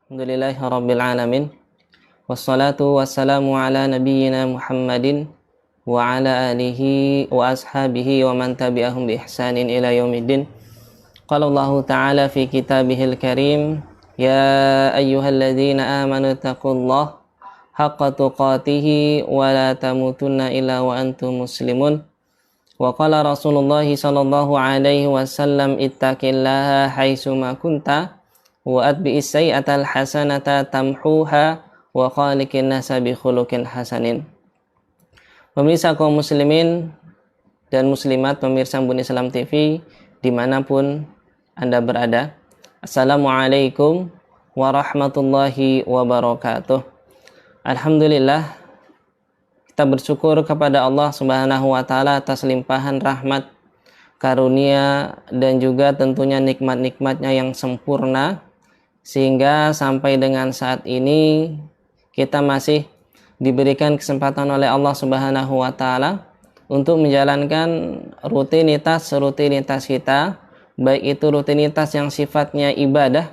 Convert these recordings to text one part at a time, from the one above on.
Alhamdulillahi Rabbil Alamin. Wassalatu wassalamu ala nabiyyina Muhammadin wa ala alihi wa ashabihi wa man tabi'ahum bi ihsanin ila yaumiddin. Qala Allah Ta'ala fi kitabihil karim, ya ayyuhalladzina amanu taqullaha haqqa tuqatih wa la tamutunna illa wa antum muslimun. Wa qala Rasulullah sallallahu alaihi wasallam, ittaqillaha haitsu ma kunta wa atbi'is sayyi'atal hasanata tamhuha wa khaliqin nasa bi khuluqin hasanin. Pemirsa kaum muslimin dan muslimat, pemirsa Embun Islam TV dimanapun Anda berada, Assalamualaikum warahmatullahi wabarakatuh. Alhamdulillah, kita bersyukur kepada Allah Subhanahu wa Ta'ala atas limpahan rahmat, karunia, dan juga tentunya nikmat-nikmatnya yang sempurna, sehingga sampai dengan saat ini kita masih diberikan kesempatan oleh Allah Subhanahu wa Ta'ala untuk menjalankan rutinitas kita, baik itu rutinitas yang sifatnya ibadah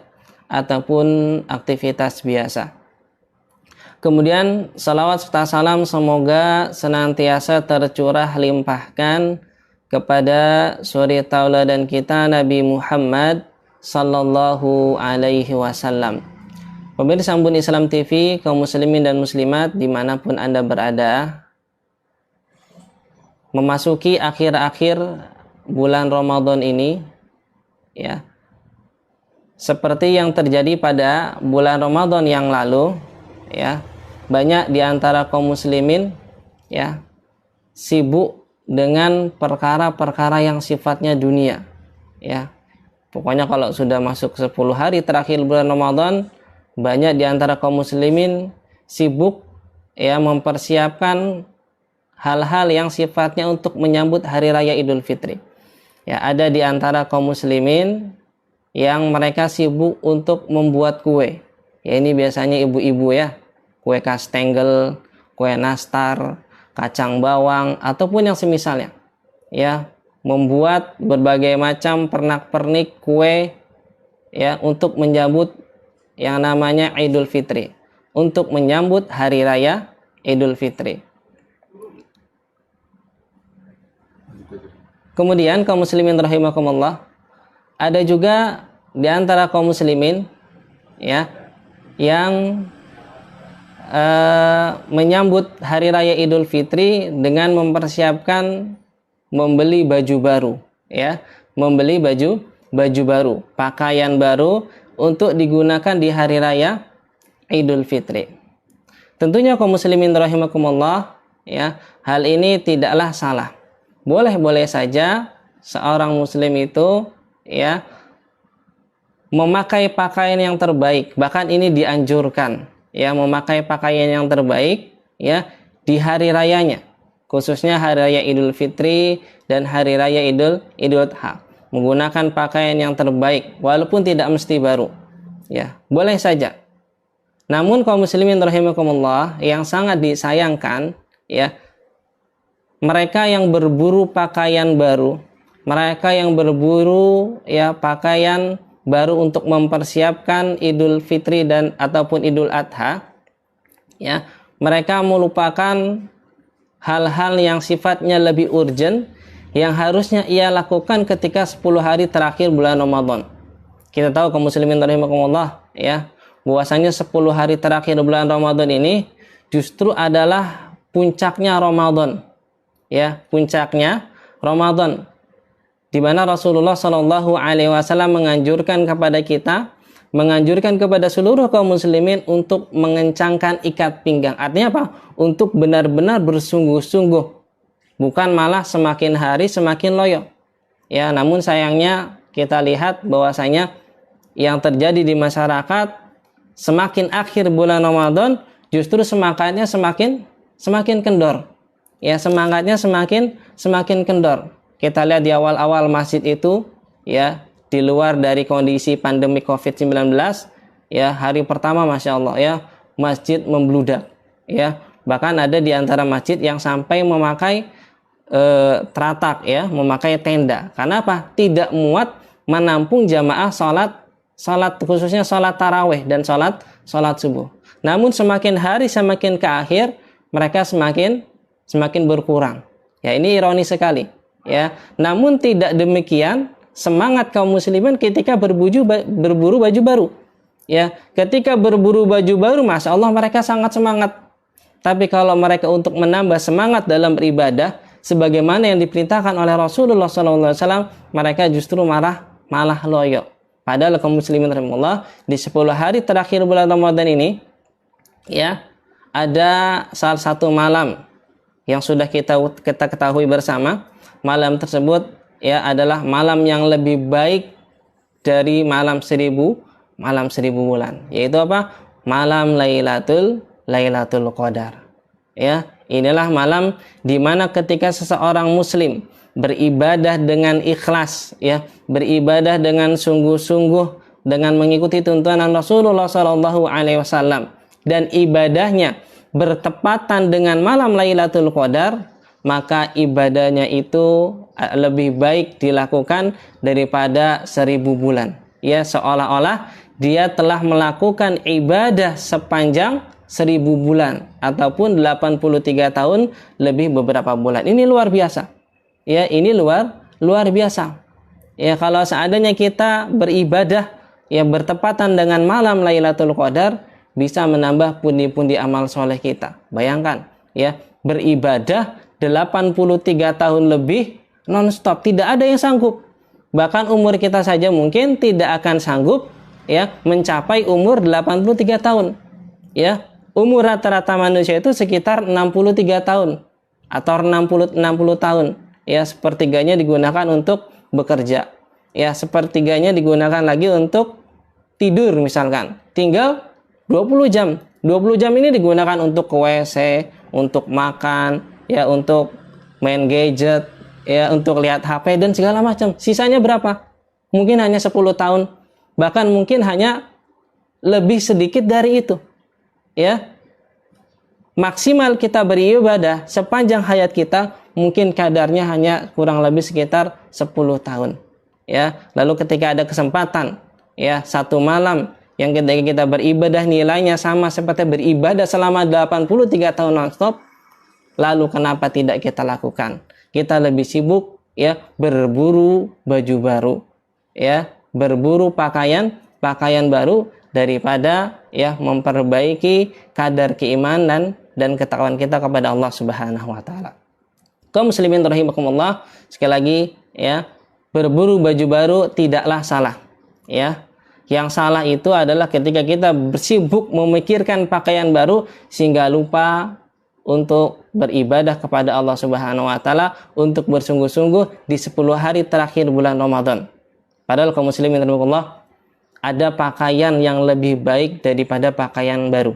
ataupun aktivitas biasa. Kemudian salawat serta salam semoga senantiasa tercurah limpahkan kepada suri tauladan kita Nabi Muhammad sallallahu alaihi wasallam. Pemirsa Embun Islam TV, kaum muslimin dan muslimat dimanapun Anda berada, memasuki akhir-akhir bulan Ramadan ini, ya, seperti yang terjadi pada bulan Ramadan yang lalu, ya, banyak di antara kaum muslimin, ya, sibuk dengan perkara-perkara yang sifatnya dunia, ya. Pokoknya kalau sudah masuk 10 hari terakhir bulan Ramadan, banyak di antara kaum muslimin sibuk, ya, mempersiapkan hal-hal yang sifatnya untuk menyambut hari raya Idul Fitri. Ya, ada di antara kaum muslimin yang mereka sibuk untuk membuat kue. Ya, ini biasanya ibu-ibu, ya. Kue kastengel, kue nastar, kacang bawang, ataupun yang semisalnya. Ya, membuat berbagai macam pernak-pernik kue, ya, untuk menyambut yang namanya Idul Fitri, untuk menyambut hari raya Idul Fitri. Kemudian kaum muslimin rahimakumullah, ada juga di antara kaum muslimin, ya, yang menyambut hari raya Idul Fitri dengan mempersiapkan membeli baju baru, ya, membeli baju baru, pakaian baru untuk digunakan di hari raya Idul Fitri. Tentunya kaum muslimin rahimakumullah, ya, hal ini tidaklah salah. Boleh-boleh saja seorang muslim itu, ya, memakai pakaian yang terbaik, bahkan ini dianjurkan, ya, memakai pakaian yang terbaik, ya, di hari rayanya, khususnya hari raya Idul Fitri dan hari raya Idul Adha, menggunakan pakaian yang terbaik walaupun tidak mesti baru, ya, boleh saja. Namun kaum muslimin rahimakumullah, yang sangat disayangkan, ya, mereka yang berburu pakaian baru, mereka yang berburu, ya, pakaian baru untuk mempersiapkan Idul Fitri dan ataupun Idul Adha, ya, mereka melupakan hal-hal yang sifatnya lebih urgent yang harusnya ia lakukan ketika 10 hari terakhir bulan Ramadan. Kita tahu kaum muslimin rahimakumullah, ya, bahwasanya 10 hari terakhir bulan Ramadan ini justru adalah puncaknya Ramadan, ya, puncaknya Ramadan, di mana Rasulullah Shallallahu Alaihi Wasallam menganjurkan kepada kita, menganjurkan kepada seluruh kaum muslimin untuk mengencangkan ikat pinggang. Artinya apa? Untuk benar-benar bersungguh-sungguh, bukan malah semakin hari semakin loyo. Ya, namun sayangnya kita lihat bahwasanya yang terjadi di masyarakat, semakin akhir bulan Ramadan justru semangatnya semakin kendor. Ya, semangatnya semakin kendor. Kita lihat di awal-awal masjid itu, ya, di luar dari kondisi pandemi COVID-19, ya, hari pertama Masya Allah, ya, masjid membludak, ya, bahkan ada di antara masjid yang sampai memakai teratak, ya, memakai tenda. Karena apa? Tidak muat menampung jamaah sholat salat khususnya salat tarawih dan salat subuh. Namun semakin hari semakin ke akhir mereka semakin berkurang. Ya, ini ironis sekali. Ya, namun tidak demikian semangat kaum muslimin ketika berburu baju baru. Ya, ketika berburu baju baru, masya Allah mereka sangat semangat. Tapi kalau mereka untuk menambah semangat dalam beribadah, sebagaimana yang diperintahkan oleh Rasulullah SAW, mereka justru malah loyo. Padahal kaum muslimin rahimahullah, di 10 hari terakhir bulan Ramadan ini, ya, ada salah satu malam yang sudah kita ketahui bersama. Malam tersebut ya adalah malam yang lebih baik dari malam 1000 bulan. Yaitu apa? Malam Lailatul Qadar. Ya, inilah malam di mana ketika seseorang muslim beribadah dengan ikhlas, ya, beribadah dengan sungguh-sungguh dengan mengikuti tuntunan Rasulullah SAW dan ibadahnya bertepatan dengan malam Lailatul Qadar, maka ibadahnya itu lebih baik dilakukan daripada 1000 bulan. Ya, seolah-olah dia telah melakukan ibadah sepanjang 1000 bulan ataupun 83 tahun lebih beberapa bulan. Ini luar biasa. Ya, ini luar biasa. Ya, kalau seandainya kita beribadah yang bertepatan dengan malam Lailatul Qadar, bisa menambah pundi-pundi amal soleh kita. Bayangkan, ya, beribadah 83 tahun lebih non-stop, tidak ada yang sanggup. Bahkan umur kita saja mungkin tidak akan sanggup, ya, mencapai umur 83 tahun. Ya, umur rata-rata manusia itu sekitar 63 tahun atau 60 tahun. Ya, sepertiganya digunakan untuk bekerja. Ya, sepertiganya digunakan lagi untuk tidur misalkan. Tinggal 20 jam. 20 jam ini digunakan untuk ke WC, untuk makan, ya, untuk main gadget, ya, untuk lihat HP dan segala macam. Sisanya berapa? Mungkin hanya 10 tahun. Bahkan mungkin hanya lebih sedikit dari itu. Ya. Maksimal kita beribadah sepanjang hayat kita mungkin kadarnya hanya kurang lebih sekitar 10 tahun. Ya, lalu ketika ada kesempatan, ya, satu malam yang ketika kita beribadah nilainya sama seperti beribadah selama 83 tahun non-stop, lalu kenapa tidak kita lakukan? Kita lebih sibuk, ya, berburu baju baru, ya, berburu pakaian baru daripada, ya, memperbaiki kadar keimanan dan ketakwaan kita kepada Allah Subhanahu wa taala. Kaum muslimin rahimakumullah, sekali lagi, ya, berburu baju baru tidaklah salah, ya. Yang salah itu adalah ketika kita bersibuk memikirkan pakaian baru sehingga lupa untuk beribadah kepada Allah Subhanahu wa taala, untuk bersungguh-sungguh di 10 hari terakhir bulan Ramadan. Padahal kaum muslimin rahimakumullah, ada pakaian yang lebih baik daripada pakaian baru.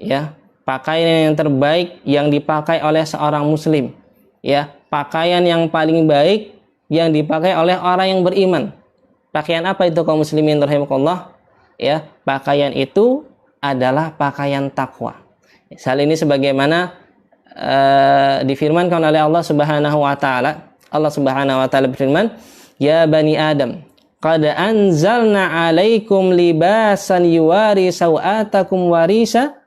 Ya, pakaian yang terbaik yang dipakai oleh seorang muslim. Ya, pakaian yang paling baik yang dipakai oleh orang yang beriman. Pakaian apa itu kaum muslimin rahimakumullah? Ya, pakaian itu adalah pakaian takwa. Hal ini sebagaimana difirmankan oleh Allah Subhanahu wa taala. Allah Subhanahu wa taala berfirman, "Ya bani Adam, qad anzalna 'alaikum libasan yuwari sawatakum warisa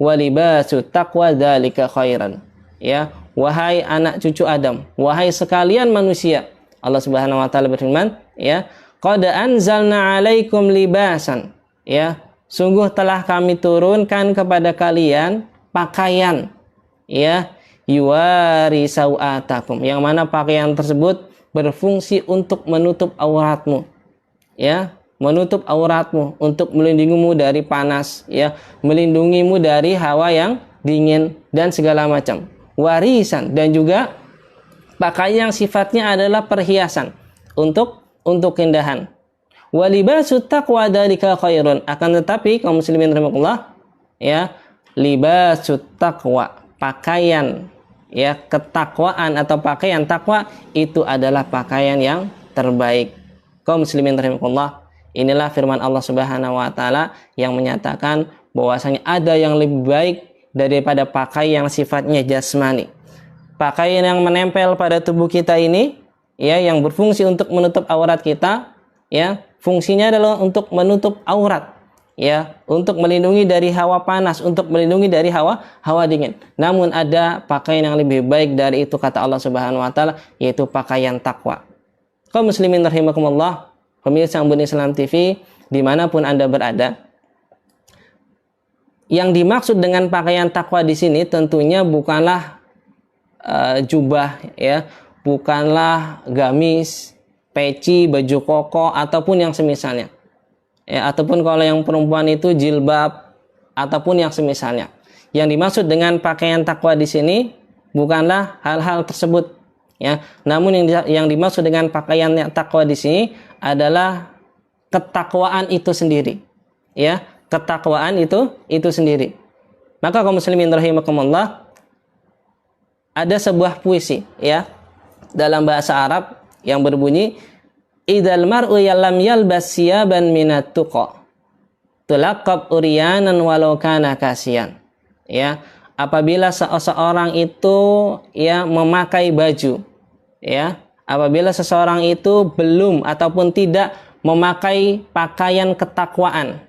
wa libasut taqwa dzalika khairan." Ya, wahai anak cucu Adam, wahai sekalian manusia. Allah Subhanahu wa taala berfirman, ya, qad anzalna 'alaikum libasan. Ya, sungguh telah kami turunkan kepada kalian pakaian, ya, yuwari sawatakum, yang mana pakaian tersebut berfungsi untuk menutup auratmu, ya, menutup auratmu, untuk melindungimu dari panas, ya, melindungimu dari hawa yang dingin dan segala macam. Warisan, dan juga pakaian yang sifatnya adalah perhiasan untuk keindahan. Walibasut taqwa dzalika khairun. Akan tetapi kaum muslimin rahimakumullah, ya, libasut taqwa, pakaian, ya, ketakwaan atau pakaian takwa itu adalah pakaian yang terbaik. Kaum muslimin rahimakumullah, inilah firman Allah Subhanahu wa taala yang menyatakan bahwasanya ada yang lebih baik daripada pakaian yang sifatnya jasmani. Pakaian yang menempel pada tubuh kita ini, ya, yang berfungsi untuk menutup aurat kita, ya, fungsinya adalah untuk menutup aurat, ya, untuk melindungi dari hawa panas, untuk melindungi dari hawa dingin. Namun ada pakaian yang lebih baik dari itu, kata Allah Subhanahu wa taala, yaitu pakaian takwa. Kaum muslimin rahimakumullah, pemirsa Ambon Islam TV dimanapun Anda berada, yang dimaksud dengan pakaian takwa di sini tentunya bukanlah jubah, ya, bukanlah gamis, peci, baju koko ataupun yang semisalnya. Ya, ataupun kalau yang perempuan itu jilbab ataupun yang semisalnya. Yang dimaksud dengan pakaian takwa di sini bukanlah hal-hal tersebut, ya. Namun yang dimaksud dengan pakaian takwa di sini adalah ketakwaan itu sendiri, ya. Ketakwaan itu sendiri. Maka kaum muslimin rahimakumullah, ada sebuah puisi, ya, dalam bahasa Arab yang berbunyi, idzal mar'u lam yalbas siyaban minat tuqa tulaqab uryanan walau kana kasian. Ya, apabila seseorang itu, ya, memakai baju, ya, apabila seseorang itu belum ataupun tidak memakai pakaian ketakwaan,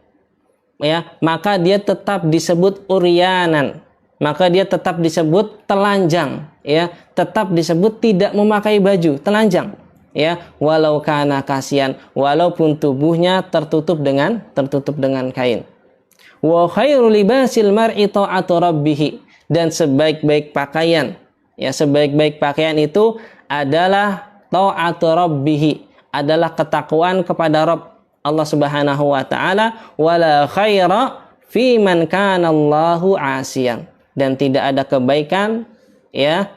ya, maka dia tetap disebut uryanan, maka dia tetap disebut telanjang, ya, tetap disebut tidak memakai baju, telanjang, ya, walau kana kasian, walaupun tubuhnya tertutup dengan kain. Wa khairu libasil mar'i ta'atu rabbih, dan sebaik-baik pakaian, ya, sebaik-baik pakaian itu adalah ta'atu rabbih, adalah ketakwaan kepada Rabb Allah Subhanahu wa taala, wala khaira fi man kana Allahu asiyan, dan tidak ada kebaikan, ya,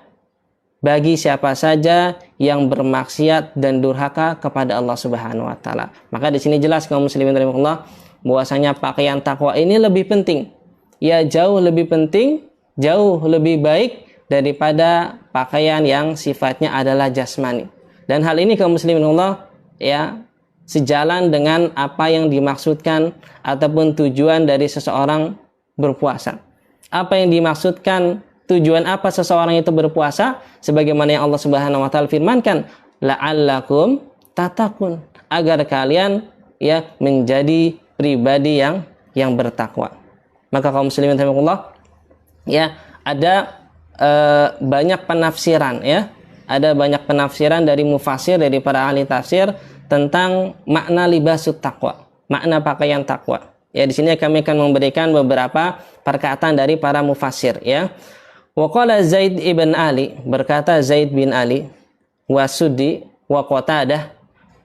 bagi siapa saja yang bermaksiat dan durhaka kepada Allah Subhanahu wa taala. Maka di sini jelas kaum muslimin rahimakumullah bahwasanya pakaian takwa ini lebih penting. Ya, jauh lebih penting, jauh lebih baik daripada pakaian yang sifatnya adalah jasmani. Dan hal ini kaum muslimin rahimakumullah, ya, sejalan dengan apa yang dimaksudkan ataupun tujuan dari seseorang berpuasa. Apa yang dimaksudkan, tujuan apa seseorang itu berpuasa? Sebagaimana yang Allah Subhanahu wa taala firmankan, la'allakum tattaqun, agar kalian, ya, menjadi pribadi yang bertakwa. Maka kaum muslimin rahimakumullah, ya, ada banyak penafsiran, ya. Ada banyak penafsiran dari mufassir, dari para ahli tafsir tentang makna libasut taqwa, makna pakaian takwa. Ya, di sini kami akan memberikan beberapa perkataan dari para mufassir, ya. Wa qala Zaid ibn Ali, berkata Zaid bin Ali, wa Suddi wa Qatadah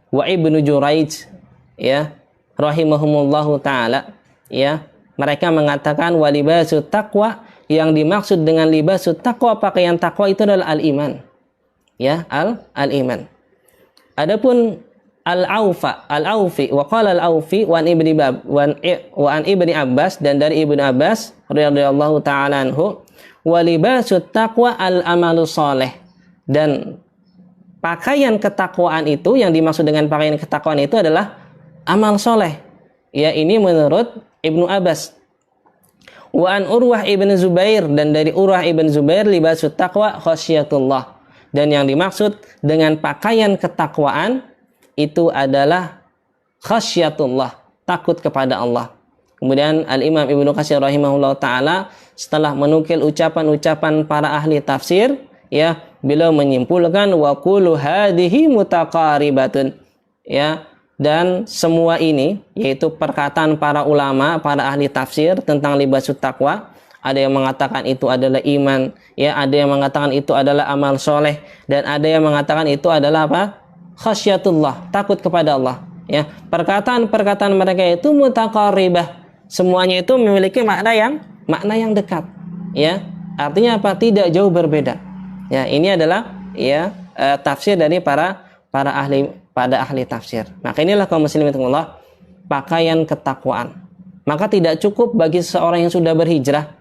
wa Ibnu Juraij, ya, rahimahumullahu taala, ya, mereka mengatakan walibasut taqwa, yang dimaksud dengan libasut taqwa, pakaian takwa itu adalah al-iman, ya, al-iman. Adapun Al-Aufi wa qala Al-Aufi wa an Ibni Abbas, dan dari Ibnu Abbas radhiyallahu taala anhu, wa libasut taqwa al-amalu shalih, dan pakaian ketakwaan itu, yang dimaksud dengan pakaian ketakwaan itu adalah amal soleh. Ya, ini menurut Ibnu Abbas. Wa an Urwah ibn Zubair, dan dari Urwah ibn Zubair, libasut taqwa khasyatullah, dan yang dimaksud dengan pakaian ketakwaan itu adalah khasyatullah, takut kepada Allah. Kemudian Al-Imam Ibnu Katsir rahimahullah ta'ala setelah menukil ucapan-ucapan para ahli tafsir, ya, beliau menyimpulkan wa kullu hadhihi mutaqaribatun, ya, dan semua ini, yaitu perkataan para ulama, para ahli tafsir tentang libasut taqwa, ada yang mengatakan itu adalah iman, ya, ada yang mengatakan itu adalah amal soleh, dan ada yang mengatakan itu adalah apa? Khasyatullah, takut kepada Allah. Ya, perkataan-perkataan mereka itu mutaqarribah, semuanya itu memiliki makna yang dekat. Ya, artinya apa? Tidak jauh berbeda. Ya, ini adalah, ya, tafsir dari para ahli tafsir. Maka inilah kaum muslimin rahimakumullah, pakaian ketakwaan. Maka tidak cukup bagi seseorang yang sudah berhijrah.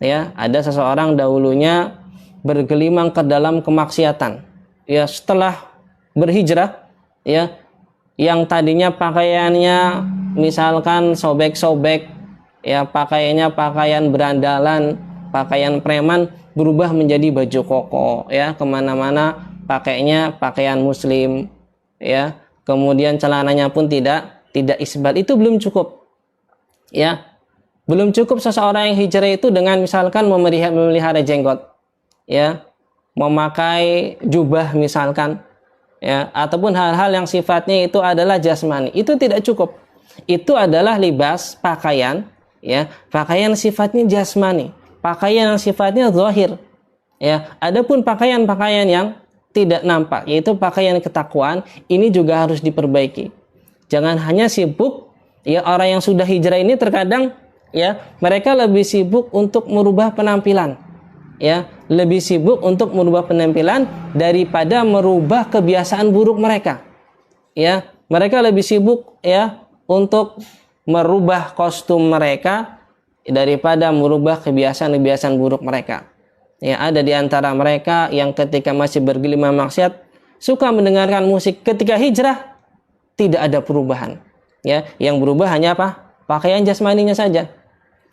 Ya, ada seseorang dahulunya bergelimang ke dalam kemaksiatan. Ya, setelah berhijrah, ya, yang tadinya pakaiannya misalkan sobek-sobek, ya, pakaiannya pakaian berandalan, pakaian preman, berubah menjadi baju koko, ya, kemana-mana pakainya pakaian muslim, ya, kemudian celananya pun tidak isbal, itu belum cukup. Ya, belum cukup seseorang yang hijrah itu dengan misalkan memelihara jenggot, ya, memakai jubah misalkan, ya, ataupun hal-hal yang sifatnya itu adalah jasmani, itu tidak cukup. Itu adalah libas, pakaian, ya, pakaian sifatnya jasmani, pakaian yang sifatnya zahir, ya. Adapun pakaian-pakaian yang tidak nampak, yaitu pakaian ketakwaan, ini juga harus diperbaiki. Jangan hanya sibuk, ya, orang yang sudah hijrah ini terkadang, ya, mereka lebih sibuk untuk merubah penampilan, ya, lebih sibuk untuk merubah penampilan daripada merubah kebiasaan buruk mereka, ya. Mereka lebih sibuk, ya, untuk merubah kostum mereka daripada merubah kebiasaan-kebiasaan buruk mereka. Ya, ada di antara mereka yang ketika masih bergelimang maksiat suka mendengarkan musik, ketika hijrah tidak ada perubahan. Ya, yang berubah hanya apa? Pakaian jasmaninya saja.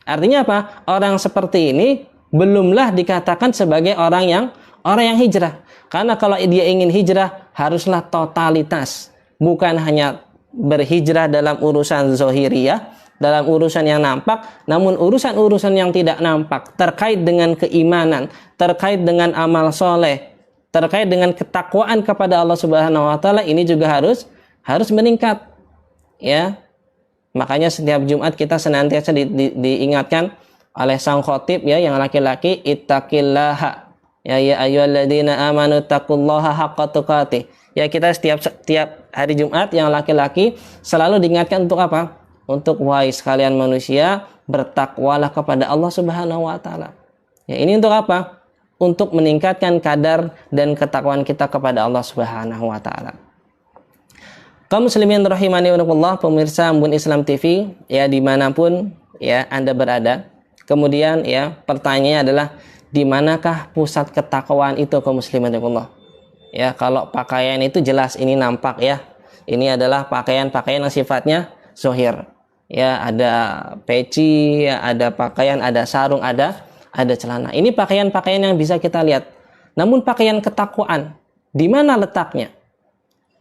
Artinya apa? Orang seperti ini belumlah dikatakan sebagai orang yang hijrah. Karena kalau dia ingin hijrah haruslah totalitas, bukan hanya berhijrah dalam urusan zahiriyah, dalam urusan yang nampak, namun urusan-urusan yang tidak nampak terkait dengan keimanan, terkait dengan amal soleh, terkait dengan ketakwaan kepada Allah Subhanahu Wa Taala, ini juga harus meningkat, ya. Makanya setiap Jumat kita senantiasa diingatkan oleh sang khotib, ya, yang laki-laki, ittaqillaha, ya ayyuhalladzina amanu taqullaha haqqa tuqatih. Ya, kita setiap hari Jumat yang laki-laki selalu diingatkan untuk apa? Untuk wahai sekalian manusia, bertakwalah kepada Allah Subhanahu wa taala. Ya, ini untuk apa? Untuk meningkatkan kadar dan ketakwaan kita kepada Allah Subhanahu wa taala. Kaum muslimin rahimani wa rahimakumullah, pemirsa Embun Islam TV, ya, dimanapun, ya, Anda berada. Kemudian, ya, pertanyaannya adalah di manakah pusat ketakwaan itu, kaum muslimin rahimakumullah? Ya, kalau pakaian itu jelas ini nampak, ya. Ini adalah pakaian-pakaian yang sifatnya zahir. Ya, ada peci, ya, ada pakaian, ada sarung, ada celana. Ini pakaian-pakaian yang bisa kita lihat. Namun pakaian ketakwaan, di mana letaknya?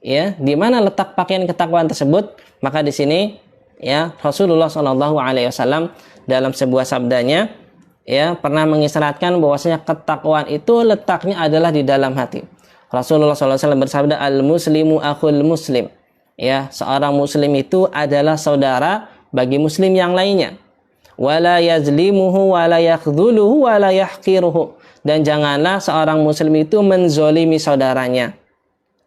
Ya, di mana letak pakaian ketakwaan tersebut? Maka di sini, ya, Rasulullah SAW dalam sebuah sabdanya, ya, pernah mengisyaratkan bahwasanya ketakwaan itu letaknya adalah di dalam hati. Rasulullah SAW bersabda, al-muslimu akhul muslim. Ya, seorang muslim itu adalah saudara bagi muslim yang lainnya. Wala yazlimuhu wala yakhdhuluhu wala yahqiruhu. Dan janganlah seorang muslim itu menzolimi saudaranya,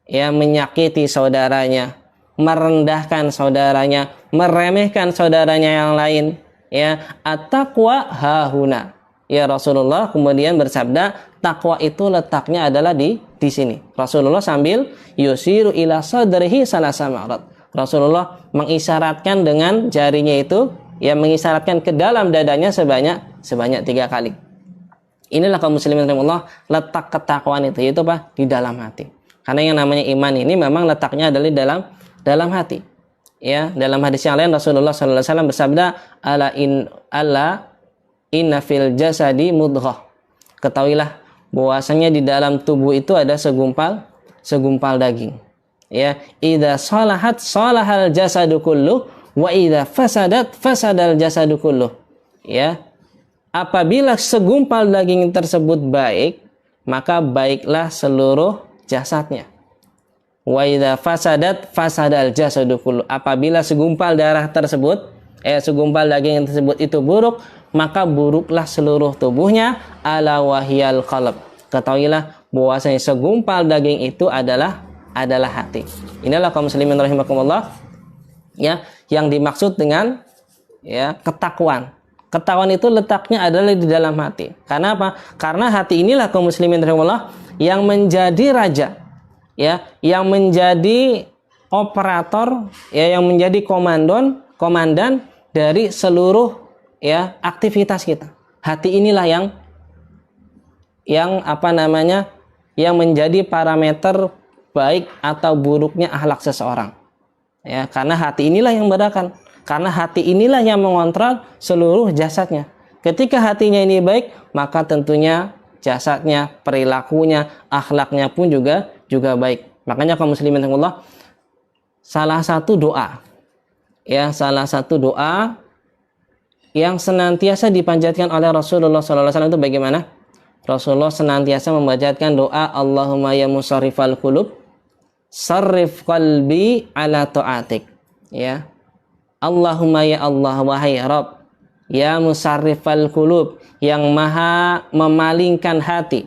ya, menyakiti saudaranya, merendahkan saudaranya, meremehkan saudaranya yang lain, ya. At-taqwa hahuna. Ya, Rasulullah kemudian bersabda, takwa itu letaknya adalah di sini. Rasulullah sambil yusiru ila sadrihi salasa ma'rad. Rasulullah mengisyaratkan dengan jarinya itu, ya, mengisyaratkan ke dalam dadanya sebanyak 3 kali. Inilah kaum muslimin rahimahullah, letak ketakwaan itu, yaitu apa? Di dalam hati. Karena yang namanya iman ini memang letaknya adalah di dalam hati. Ya, dalam hadis yang lain Rasulullah sallallahu alaihi wasallam bersabda, inna fil jasadi mudghah. Ketahuilah bahwasanya di dalam tubuh itu ada segumpal daging. Ya, idza salahat salahal jasadu kulluh wa idza fasadat fasadal jasadu kulluh. Ya. Apabila segumpal daging tersebut baik, maka baiklah seluruh jasadnya. Wa idza fasadat fasadal jasadu kulluh. Apabila segumpal darah tersebut, segumpal daging tersebut itu buruk, maka buruklah seluruh tubuhnya, ala wahyal qalb. Ketahuilah bahwasanya segumpal daging itu adalah hati. Inilah kaum muslimin rahimakumullah, ya, yang dimaksud dengan, ya, ketakwaan. Ketakwaan itu letaknya adalah di dalam hati. Karena apa? Karena hati inilah kaum muslimin rahimakumullah yang menjadi raja, ya, yang menjadi operator, ya, yang menjadi komandan dari seluruh, ya, aktivitas kita. Hati inilah yang menjadi parameter baik atau buruknya akhlak seseorang. Ya, karena hati inilah yang membedakan. Karena hati inilah yang mengontrol seluruh jasadnya. Ketika hatinya ini baik, maka tentunya jasadnya, perilakunya, akhlaknya pun juga baik. Makanya kaum muslimin rahimakumullah, salah satu doa, ya, salah satu doa yang senantiasa dipanjatkan oleh Rasulullah SAW itu bagaimana? Rasulullah senantiasa memanjatkan doa Allahumma ya musarrifal qulub sarrif qalbi ala ta'atik. Ya. Allahumma ya Allah, wahai Rabb, ya musarrifal qulub, yang maha memalingkan hati.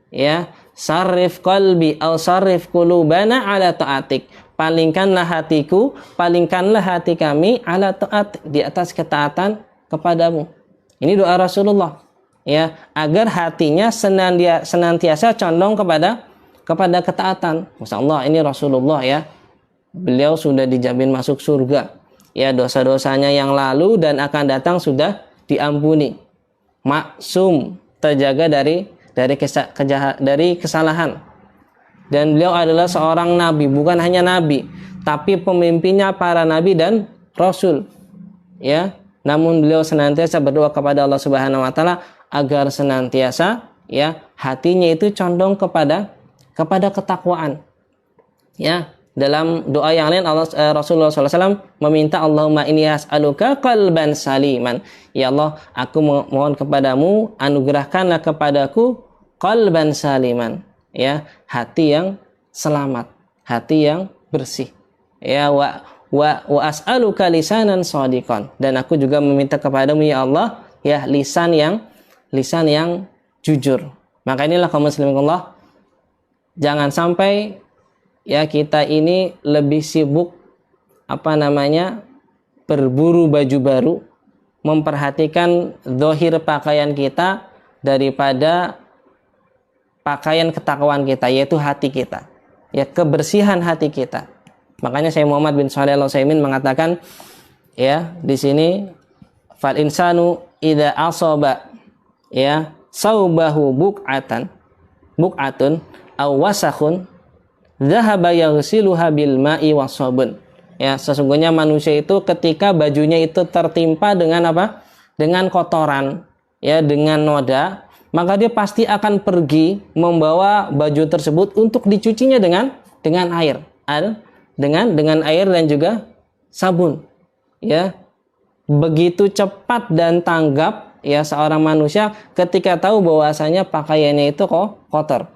Ya, sarrif qalbi au sarrif qulubana ala ta'atik. Palingkanlah hatiku, palingkanlah hati kami ala ta'at, di atas ketaatan kepadamu. Ini doa Rasulullah. Ya, agar hatinya senantiasa condong kepada ketaatan. Masya Allah, ini Rasulullah ya. Beliau sudah dijamin masuk surga. Ya, dosa-dosanya yang lalu dan akan datang sudah diampuni. Maksum, terjaga dari kesalahan. Dan beliau adalah seorang nabi, bukan hanya nabi, tapi pemimpinnya para nabi dan rasul. Ya, namun beliau senantiasa berdoa kepada Allah Subhanahu wa taala agar senantiasa ya hatinya itu condong kepada ketakwaan. Ya, dalam doa yang lain Rasulullah SAW meminta Allahumma inni as'aluka qalban saliman. Ya Allah, aku mohon kepadamu anugerahkanlah kepadaku qalban saliman. Ya, hati yang selamat, hati yang bersih. Ya, wa as'aluka lisanan shadiqan, dan aku juga meminta kepadamu ya Allah ya lisan yang jujur. Maka inilah kaum muslimin Allah, jangan sampai ya kita ini lebih sibuk berburu baju baru, memperhatikan zahir pakaian kita daripada pakaian ketakwaan kita, yaitu hati kita. Ya, kebersihan hati kita. Makanya Syekh Muhammad bin Shalih Al-Utsaimin mengatakan ya di sini fal insanu idza asaba ya saubahu buq'atun aw wasakhun dhahaba yaghsiluha bil ma'i wasabun. Ya, sesungguhnya manusia itu ketika bajunya itu tertimpa dengan dengan kotoran, ya, dengan noda, maka dia pasti akan pergi membawa baju tersebut untuk dicucinya dengan air. Dengan air dan juga sabun. Ya. Begitu cepat dan tanggap ya seorang manusia ketika tahu bahwasanya pakaiannya itu kotor.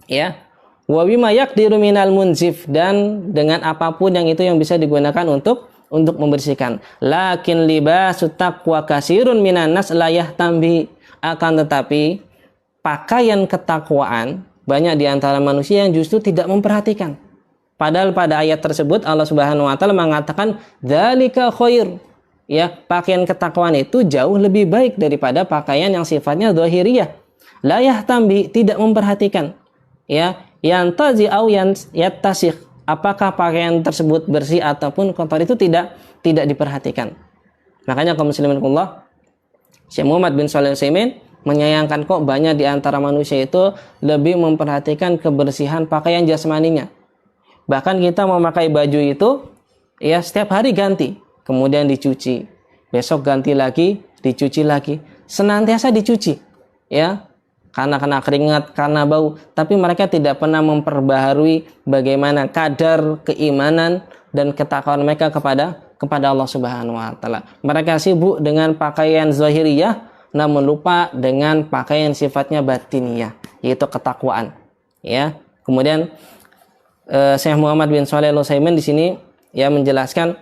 Ya. Wa bima yaqdiru minal munzif, dan dengan apapun yang itu yang bisa digunakan untuk membersihkan. Lakin libasut taqwa kasirun minan nas la yahtambi, akan tetapi pakaian ketakwaan banyak di antara manusia yang justru tidak memperhatikan. Padahal pada ayat tersebut Allah Subhanahu wa taala mengatakan dzalika khair. Ya, pakaian ketakwaan itu jauh lebih baik daripada pakaian yang sifatnya zahiriyah. La yahtambi, tidak memperhatikan. Ya, yantazi au yattasikh, apakah pakaian tersebut bersih ataupun kotor, itu tidak diperhatikan. Makanya kaum muslimin Allah, Syekh Muhammad bin Shalih Al-Utsaimin menyayangkan kok banyak di antara manusia itu lebih memperhatikan kebersihan pakaian jasmaninya. Bahkan kita memakai baju itu ya setiap hari ganti, kemudian dicuci, besok ganti lagi, dicuci lagi, senantiasa dicuci. Ya, karena kena keringat, karena bau, tapi mereka tidak pernah memperbaharui bagaimana kadar keimanan dan ketakwaan mereka kepada Allah Subhanahu wa taala. Mereka sibuk dengan pakaian zahiriyah namun lupa dengan pakaian sifatnya batiniyah, yaitu ketakwaan. Ya. Kemudian Syekh Muhammad bin Shalih Al-Utsaimin di sini ya menjelaskan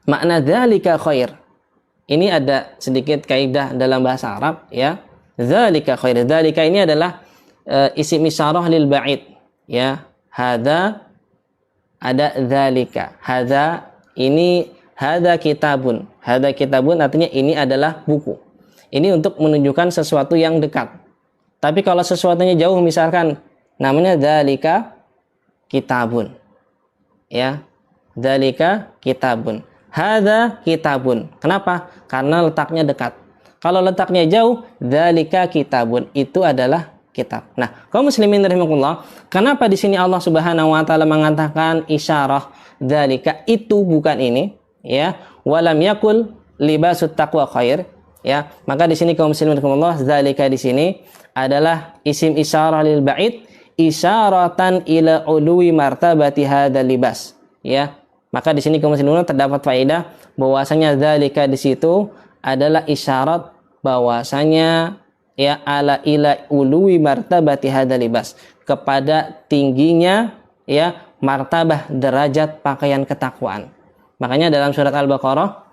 makna dzalika khair. Ini ada sedikit kaidah dalam bahasa Arab ya. Dzalika khair. Dzalika ini adalah isim isyarah lil ba'id. Ya, hadza ada dzalika. Hadza ini hadza kitabun. Hadza kitabun artinya ini adalah buku. Ini untuk menunjukkan sesuatu yang dekat. Tapi kalau sesuatunya jauh, misalkan namanya dzalika kitabun. Ya, dzalika kitabun. Hadza kitabun. Kenapa? Karena letaknya dekat. Kalau letaknya jauh, dzalika kitabun, itu adalah kitab. Nah, kaum muslimin rahimakumullah, kenapa di sini Allah Subhanahu wa taala mengatakan isyarah dzalika, itu bukan ini, ya. Walam yakul libasut taqwa khair, ya. Maka di sini kaum muslimin rahimakumullah, dzalika di sini adalah isim isyarah lil ba'id, isyaratan ila uluwi martabati hadzal libas. ya. Maka di sini kaum muslimin terdapat faedah bahwasanya dzalika di situ adalah isyarat bahwasanya ya ala ila ului martabati hadzal libas, kepada tingginya ya martabah derajat pakaian ketakwaan. Makanya dalam surat Al-Baqarah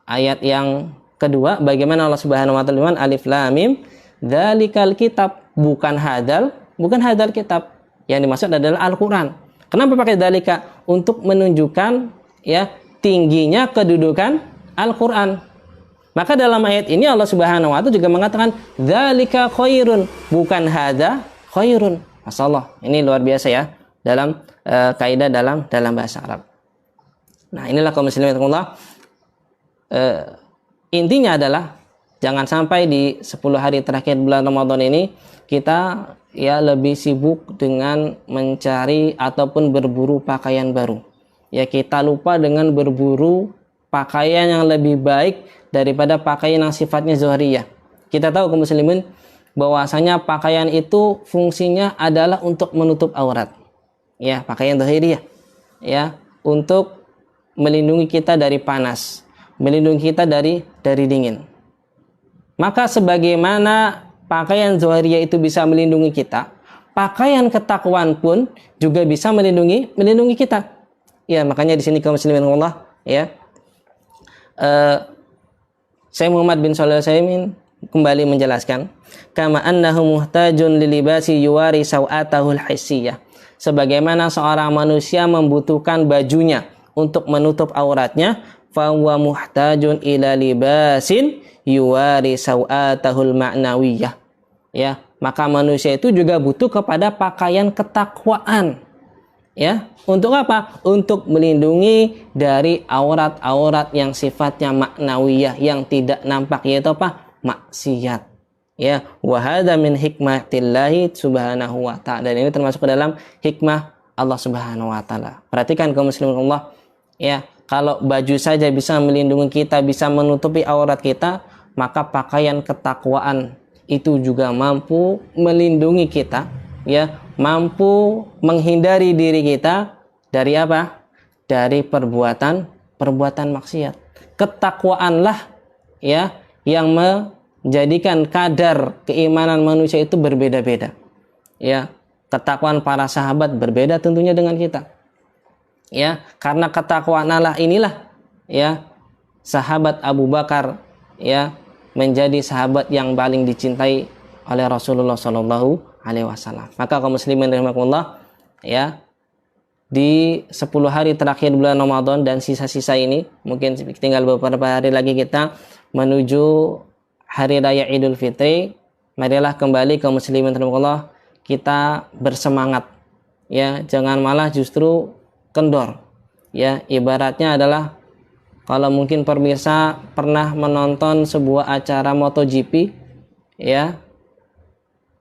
ayat yang kedua, bagaimana Allah Subhanahu wa taala alif lam mim dzalikal kitab, bukan hadal kitab. Yang dimaksud adalah Al-Qur'an. Kenapa pakai dzalika? Untuk menunjukkan ya tingginya kedudukan Al-Qur'an. Maka dalam ayat ini Allah Subhanahu wa taala juga mengatakan dzalika khairun, bukan hadza khairun. Masyaallah, ini luar biasa ya dalam kaidah dalam bahasa Arab. Nah, inilah kaum muslimin Allah. Intinya adalah jangan sampai di 10 hari terakhir bulan Ramadan ini kita ya lebih sibuk dengan mencari ataupun berburu pakaian baru. Ya, kita lupa dengan berburu pakaian yang lebih baik daripada pakaian yang sifatnya zuhriyah. Kita tahu kaum muslimin bahwasanya pakaian itu fungsinya adalah untuk menutup aurat. Ya, pakaian zuhriyah ya, untuk melindungi kita dari panas, melindungi kita dari dingin. Maka sebagaimana pakaian zuhriyah itu bisa melindungi kita, pakaian ketakwaan pun juga bisa melindungi kita. Ya, makanya di sini kaum muslimin Allah ya. Saya Muhammad bin Shalih Al-Utsaimin kembali menjelaskan, kama annahu muhtajun lilibasi yuwari sawatahul hissiyah. Sebagaimana seorang manusia membutuhkan bajunya untuk menutup auratnya, fa huwa muhtajun ila libasin yuwari sawatahul ma'nawiyah. Ya, maka manusia itu juga butuh kepada pakaian ketakwaan. Ya, untuk apa? Untuk melindungi dari aurat-aurat yang sifatnya maknawiyah, yang tidak nampak, yaitu apa? Maksiat. Ya, wa hadza min hikmatillahi subhanahu wa ta'ala. Dan ini termasuk ke dalam hikmah Allah Subhanahu wa taala. Perhatikan kaum muslimin Allah, ya, kalau baju saja bisa melindungi kita, bisa menutupi aurat kita, maka pakaian ketakwaan itu juga mampu melindungi kita, ya, mampu menghindari diri kita dari apa? Dari perbuatan maksiat. Ketakwaanlah ya yang menjadikan kadar keimanan manusia itu berbeda-beda. Ya, ketakwaan para sahabat berbeda tentunya dengan kita. Ya, karena ketakwaan Allah inilah ya sahabat Abu Bakar ya menjadi sahabat yang paling dicintai oleh Rasulullah Shallallahu Alaihi Wasallam. Maka kaum muslimin rahimakumullah ya, di 10 hari terakhir bulan Ramadan dan sisa-sisa ini, mungkin tinggal beberapa hari lagi kita menuju hari raya Idul Fitri. Marilah kembali kaum muslimin rahimakumullah, kita bersemangat ya, jangan malah justru kendor. Ya, ibaratnya adalah kalau mungkin pemirsa pernah menonton sebuah acara MotoGP ya,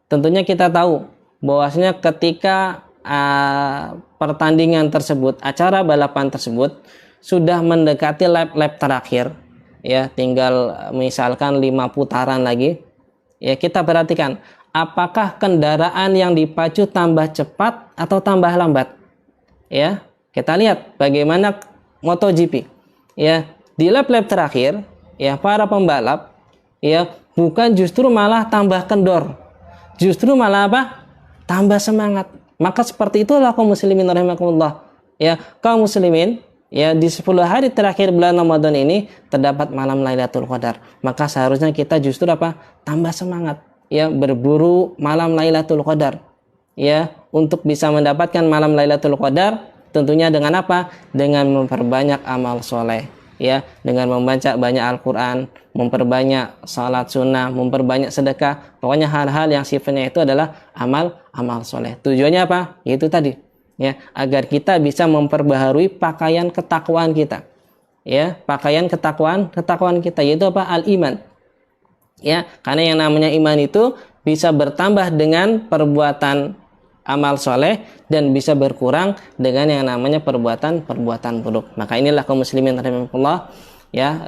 tentunya kita tahu bahwasanya ketika pertandingan tersebut, acara balapan tersebut sudah mendekati lap terakhir ya, tinggal misalkan 5 putaran lagi ya, kita perhatikan apakah kendaraan yang dipacu tambah cepat atau tambah lambat ya. Kita lihat bagaimana MotoGP ya, di lap terakhir ya, para pembalap ya bukan justru malah tambah kendor, justru malah apa? Tambah semangat. Maka seperti itulah kaum muslimin rahimakumullah ya, kaum muslimin ya, di 10 hari terakhir bulan Ramadan ini terdapat malam Lailatul Qadar. Maka seharusnya kita justru apa? Tambah semangat ya, berburu malam Lailatul Qadar ya, untuk bisa mendapatkan malam Lailatul Qadar. Tentunya dengan apa? Dengan memperbanyak amal soleh ya, dengan membaca banyak Al-Quran, memperbanyak salat sunnah, memperbanyak sedekah. Pokoknya hal-hal yang sifatnya itu adalah amal soleh. Tujuannya apa? Yaitu tadi ya, agar kita bisa memperbaharui pakaian ketakwaan kita ya, pakaian ketakwaan kita, yaitu apa? Al-iman ya, karena yang namanya iman itu bisa bertambah dengan perbuatan amal soleh dan bisa berkurang dengan yang namanya perbuatan buruk. Maka inilah kaum muslimin rahimakumullah ya,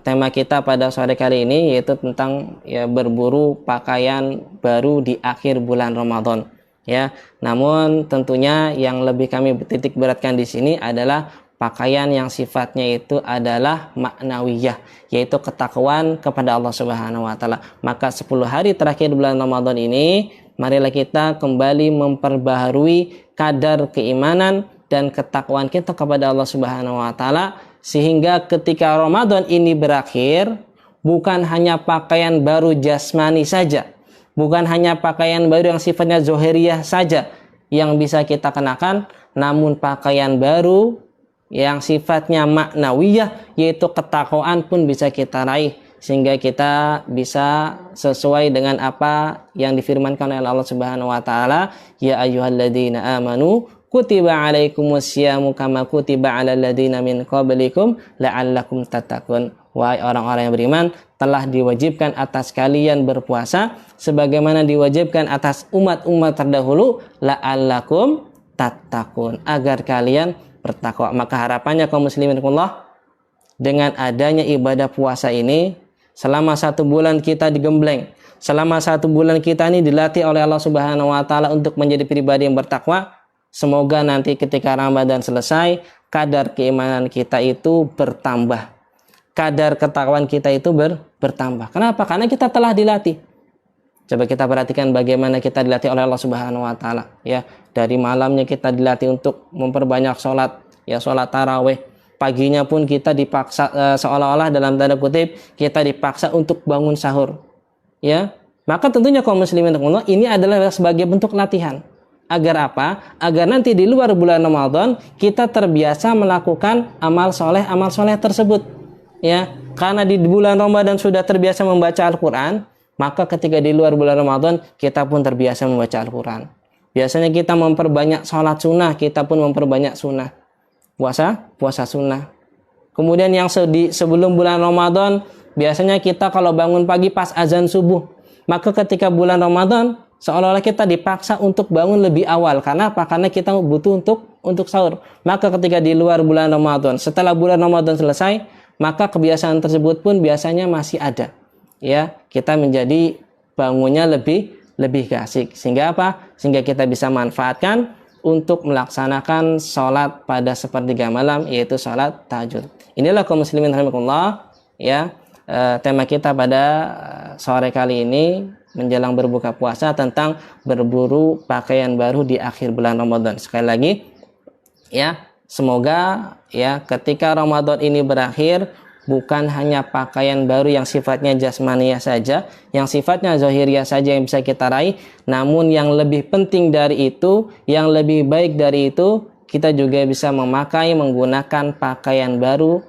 tema kita pada sore kali ini yaitu tentang ya berburu pakaian baru di akhir bulan Ramadan ya. Namun tentunya yang lebih kami titik beratkan di sini adalah pakaian yang sifatnya itu adalah maknawiyah, yaitu ketakwaan kepada Allah Subhanahu wa taala. Maka 10 hari terakhir bulan Ramadan ini, marilah kita kembali memperbaharui kadar keimanan dan ketakwaan kita kepada Allah Subhanahu wa taala, sehingga ketika Ramadan ini berakhir, bukan hanya pakaian baru jasmani saja, bukan hanya pakaian baru yang sifatnya zohiriyah saja yang bisa kita kenakan, namun pakaian baru yang sifatnya maknawiyah, yaitu ketakwaan pun bisa kita raih, sehingga kita bisa sesuai dengan apa yang difirmankan oleh Allah Subhanahu wa taala, ya ayyuhalladzina amanu kutiba alaikumusyamu kama kutiba alal ladzina min qablikum la'allakum tattaqun. Wahai orang-orang yang beriman, telah diwajibkan atas kalian berpuasa sebagaimana diwajibkan atas umat-umat terdahulu, la'allakum tattaqun, agar kalian bertakwa. Maka harapannya kaum muslimin Allah, dengan adanya ibadah puasa ini, selama 1 bulan kita digembleng, selama 1 bulan kita ini dilatih oleh Allah Subhanahu wa taala untuk menjadi pribadi yang bertakwa. Semoga nanti ketika Ramadan selesai, kadar keimanan kita itu bertambah, kadar ketakwaan kita itu bertambah. Kenapa? Karena kita telah dilatih. Coba kita perhatikan bagaimana kita dilatih oleh Allah Subhanahu wa taala, ya. Dari malamnya kita dilatih untuk memperbanyak sholat, ya, sholat tarawih. Paginya pun kita dipaksa, seolah-olah dalam tanda kutip kita dipaksa untuk bangun sahur, ya. Maka tentunya kaum muslimin Allah, ini adalah sebagai bentuk latihan. Agar apa? Agar nanti di luar bulan Ramadan kita terbiasa melakukan amal soleh tersebut, ya. Karena di bulan Ramadan sudah terbiasa membaca Al-Quran, maka ketika di luar bulan Ramadan kita pun terbiasa membaca Al-Quran. Biasanya kita memperbanyak sholat sunnah, kita pun memperbanyak sunnah. Puasa sunnah. Kemudian yang sebelum bulan Ramadan, biasanya kita kalau bangun pagi pas azan subuh. Maka ketika bulan Ramadan, seolah-olah kita dipaksa untuk bangun lebih awal. Karena apa? Karena kita butuh untuk sahur. Maka ketika di luar bulan Ramadan, setelah bulan Ramadan selesai, maka kebiasaan tersebut pun biasanya masih ada. Ya, kita menjadi bangunnya lebih asik. Sehingga apa? Sehingga kita bisa manfaatkan untuk melaksanakan sholat pada sepertiga malam, yaitu sholat tahajud. Inilah kaum muslimin rahimakumullah, ya, tema kita pada sore kali ini menjelang berbuka puasa tentang berburu pakaian baru di akhir bulan Ramadan. Sekali lagi, ya, semoga ya ketika Ramadan ini berakhir, bukan hanya pakaian baru yang sifatnya jasmaniyah saja, yang sifatnya zahiriyah saja yang bisa kita raih, namun yang lebih penting dari itu, yang lebih baik dari itu, kita juga bisa menggunakan pakaian baru,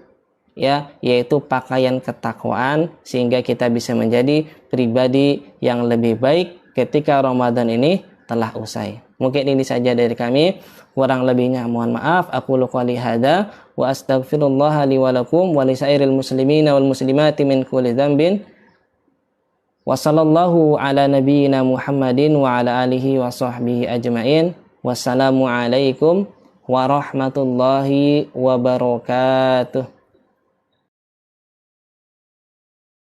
ya, yaitu pakaian ketakwaan, sehingga kita bisa menjadi pribadi yang lebih baik ketika Ramadan ini telah usai. Mungkin ini saja dari kami, kurang lebihnya mohon maaf. Aqulu qouli hadza wa astaghfirullah li wa lakum wa lisairil muslimina wal muslimati min kulli dzambin. Wa sallallahu ala nabiyyina Muhammadin wa ala alihi wa sahbihi ajmain. Wassalamu alaikum warahmatullahi wabarakatuh.